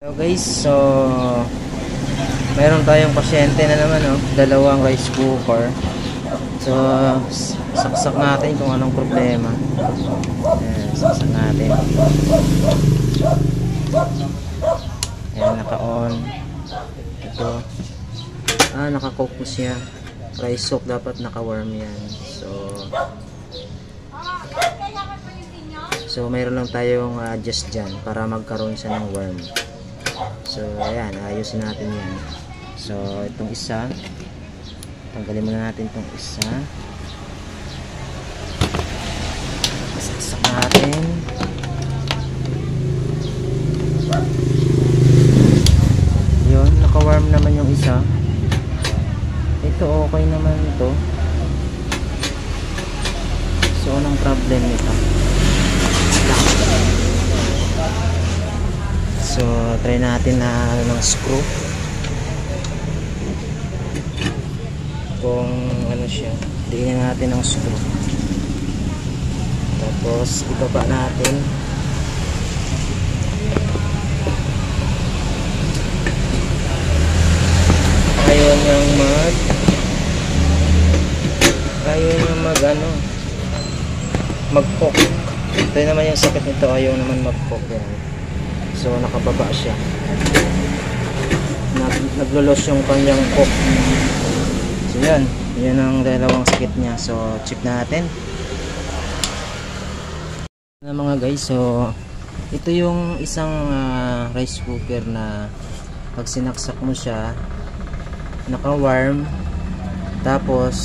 So guys, mayroon tayong pasyente na naman, dalawang rice cooker. So saksak natin kung anong problema. Saksak natin. Ayan, naka-on. Ito. Naka-cook po siya. Rice soak dapat naka-warm yan. So mayroon lang tayong adjust dyan para magkaroon siya ng warm. So ayan, ayusin natin yan. So itong isa, tanggalin muna natin itong isa. Saksak natin. Yun, naka-warm naman yung isa. Ito okay naman ito. So anong problem nito? So try natin na ng screw kung ano siya. Diin natin ng screw, tapos ibaba natin. Ayaw niyang mag-cook. Ito naman yung sakit nito, ayaw naman mag-cook yan. So nakababa siya, naglulos yung kanyang cook. So yan ang dalawang sakit niya. So check natin na mga guys. So ito yung isang rice cooker na pag sinaksak mo siya, naka-warm, tapos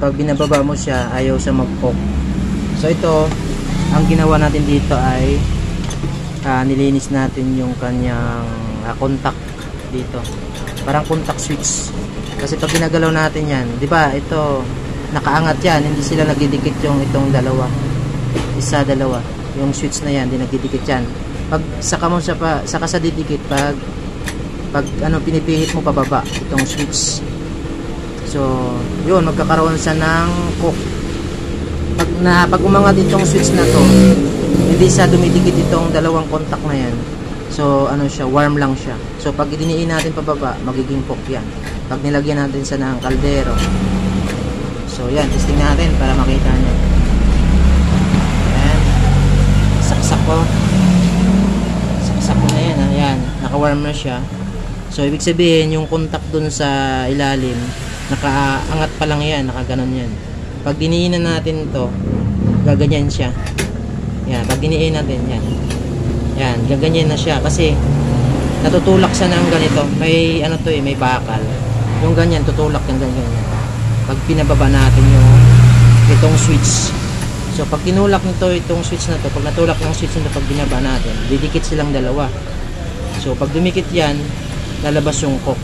pag binababa mo siya, ayaw siya mag-cook. So ito, ang ginawa natin dito ay nilinis natin yung kanyang contact dito, parang contact switch. Kasi pag ginagalaw natin yan, di ba ito nakaangat yan, hindi sila nagdidikit yung itong dalawa, dalawa yung switch na yan, hindi nagdidikit yan. Pag saka mo siya saka sa didikit pag pinipihit mo pababa itong switch. So yun, magkakaroon siya ng cook. Pag umangat itong switch na to, hindi siya dumidikit itong dalawang contact na yan. So ano siya, warm lang siya. So pag idiniin natin pababa, magiging cook yan. Pag nilagyan natin sa ng kaldero. So yan, testing natin para makita nyo. Ayan, saksak ko na yan. Ayan, naka-warm na siya. So ibig sabihin yung contact dun sa ilalim, nakaangat pa lang yan, nakaganon yan. Pag diniinan natin to, gaganyan siya. Yan, pag diniin natin yan, gaganyan na siya kasi natutulak siya ng ganito. May may bakal. Yung ganyan, tutulak yung ganyan. Pag pinababa natin itong switch. So pag tinulak nito itong switch na to, pag natulak ng switch nito, pag binaba natin, didikit silang dalawa. So pag dumikit yan, lalabas yung cook.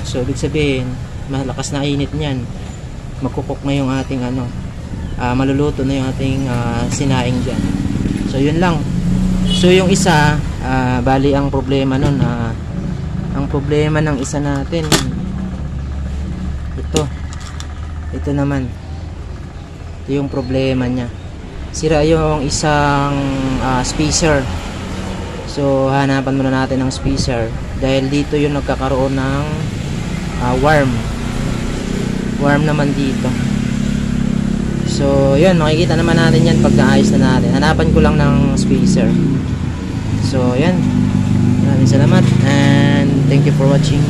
So ibig sabihin, malakas na init niyan, magkukok na yung ating maluluto na yung ating sinaing dyan. So yun lang. So yung isa, bali ang problema nun, ang problema ng isa natin, ito naman, ito yung problema niya, sira yung isang spacer. So hanapan muna natin ng spacer dahil dito yung nagkakaroon ng warm naman dito. So yun, makikita naman natin yan pag naayos na natin. Hanapan ko lang ng spacer. So yan, maraming salamat and thank you for watching.